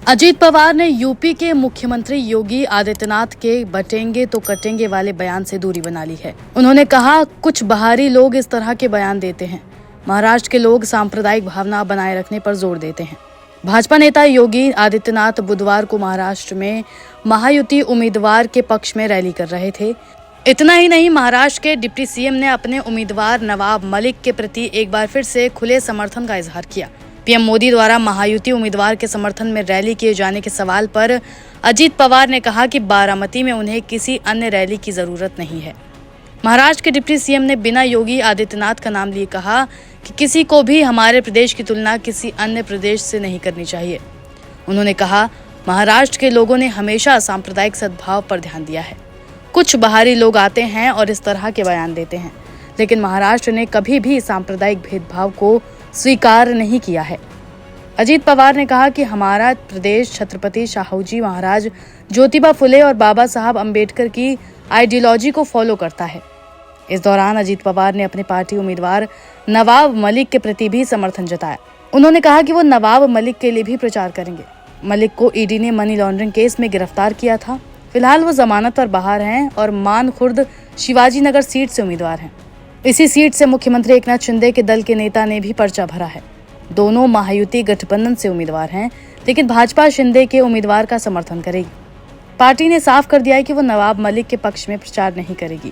अजीत पवार ने यूपी के मुख्यमंत्री योगी आदित्यनाथ के बटेंगे तो कटेंगे वाले बयान से दूरी बना ली है। उन्होंने कहा, कुछ बाहरी लोग इस तरह के बयान देते हैं। महाराष्ट्र के लोग सांप्रदायिक भावना बनाए रखने पर जोर देते हैं। भाजपा नेता योगी आदित्यनाथ बुधवार को महाराष्ट्र में महायुति उम्मीदवार के पक्ष में रैली कर रहे थे। इतना ही नहीं, महाराष्ट्र के डिप्टी सीएम ने अपने उम्मीदवार नवाब मलिक के प्रति एक बार फिर से खुले समर्थन का इजहार किया। पीएम मोदी द्वारा महायुति उम्मीदवार के समर्थन में रैली किए जाने के सवाल पर अजीत पवार ने कहा कि बारामती में उन्हें किसी अन्य रैली की जरूरत नहीं है। महाराष्ट्र के डिप्टी सीएम ने बिना योगी आदित्यनाथ का नाम लिए कहा कि किसी को भी हमारे प्रदेश की तुलना किसी अन्य प्रदेश से नहीं करनी चाहिए। उन्होंने कहा, महाराष्ट्र के लोगों ने हमेशा सांप्रदायिक सद्भाव पर ध्यान दिया है। कुछ बाहरी लोग आते हैं और इस तरह के बयान देते हैं, लेकिन महाराष्ट्र ने कभी भी सांप्रदायिक भेदभाव को स्वीकार नहीं किया है। अजीत पवार ने कहा कि हमारा प्रदेश छत्रपति शाहूजी महाराज, ज्योतिबा फुले और बाबा साहब अम्बेडकर की आइडियोलॉजी को फॉलो करता है। इस दौरान अजीत पवार ने अपने पार्टी उम्मीदवार नवाब मलिक के प्रति भी समर्थन जताया। उन्होंने कहा कि वो नवाब मलिक के लिए भी प्रचार करेंगे। मलिक को ईडी ने मनी लॉन्ड्रिंग केस में गिरफ्तार किया था। फिलहाल वो जमानत पर बाहर हैं और मानखुर्द शिवाजी नगर सीट से उम्मीदवार हैं। इसी सीट से मुख्यमंत्री एकनाथ शिंदे के दल के नेता ने भी पर्चा भरा है। दोनों महायुति गठबंधन से उम्मीदवार हैं, लेकिन भाजपा शिंदे के उम्मीदवार का समर्थन करेगी। पार्टी ने साफ कर दिया है कि वो नवाब मलिक के पक्ष में प्रचार नहीं करेगी।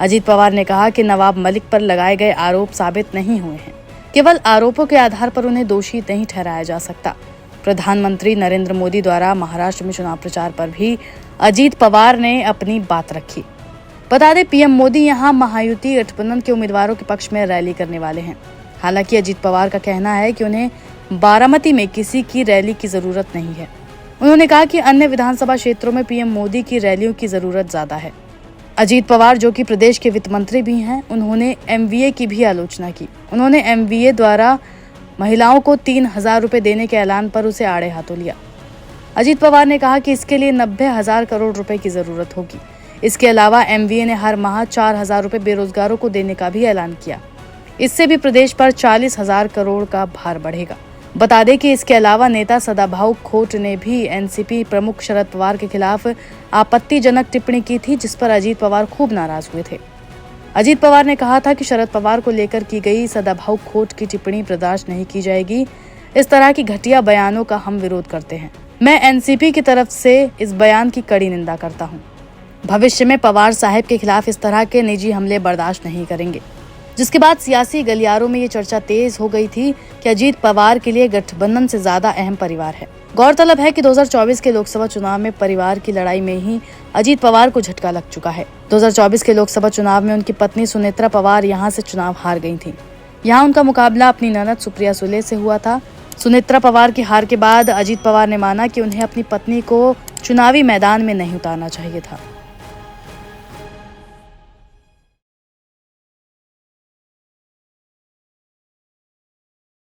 अजीत पवार ने कहा कि नवाब मलिक पर लगाए गए आरोप साबित नहीं हुए हैं। केवल आरोपों के आधार पर उन्हें दोषी नहीं ठहराया जा सकता। प्रधानमंत्री नरेंद्र मोदी द्वारा महाराष्ट्र में चुनाव प्रचार पर भी अजीत पवार ने अपनी बात रखी। बता दें, पीएम मोदी यहां महायुति गठबंधन के उम्मीदवारों के पक्ष में रैली करने वाले हैं। हालांकि अजीत पवार का कहना है कि उन्हें बारामती में किसी की रैली की जरूरत नहीं है। उन्होंने कहा कि अन्य विधानसभा क्षेत्रों में पीएम मोदी की रैलियों की जरूरत ज्यादा है। अजीत पवार, जो कि प्रदेश के वित्त मंत्री भी हैं, उन्होंने एमवीए की भी आलोचना की। उन्होंने एमवीए द्वारा महिलाओं को 3,000 रुपए देने के ऐलान पर उसे आड़े हाथों लिया। अजीत पवार ने कहा कि इसके लिए 90,000 करोड़ रुपए की जरूरत होगी। इसके अलावा एमवीए ने हर माह 4,000 रुपए बेरोजगारों को देने का भी ऐलान किया। इससे भी प्रदेश पर 40,000 करोड़ का भार बढ़ेगा। बता दें कि इसके अलावा नेता सदाभाऊ खोट ने भी एनसीपी प्रमुख शरद पवार के खिलाफ आपत्तिजनक टिप्पणी की थी, जिस पर अजीत पवार खूब नाराज हुए थे। अजीत पवार ने कहा था कि शरद पवार को लेकर की गई सदाभाऊ खोट की टिप्पणी बर्दाश्त नहीं की जाएगी। इस तरह की घटिया बयानों का हम विरोध करते हैं। मैं एनसीपी की तरफ से इस बयान की कड़ी निंदा करता हूँ। भविष्य में पवार साहब के खिलाफ इस तरह के निजी हमले बर्दाश्त नहीं करेंगे। जिसके बाद सियासी गलियारों में ये चर्चा तेज हो गई थी कि अजीत पवार के लिए गठबंधन से ज्यादा अहम परिवार है। गौरतलब है कि 2024 के लोकसभा चुनाव में परिवार की लड़ाई में ही अजीत पवार को झटका लग चुका है। 2024 के लोकसभा चुनाव में उनकी पत्नी सुनेत्रा पवार यहां से चुनाव हार गई थी। यहां उनका मुकाबला अपनी ननद सुप्रिया सुले से हुआ था। सुनेत्रा पवार की हार के बाद अजीत पवार ने माना कि उन्हें अपनी पत्नी को चुनावी मैदान में नहीं उतारना चाहिए था।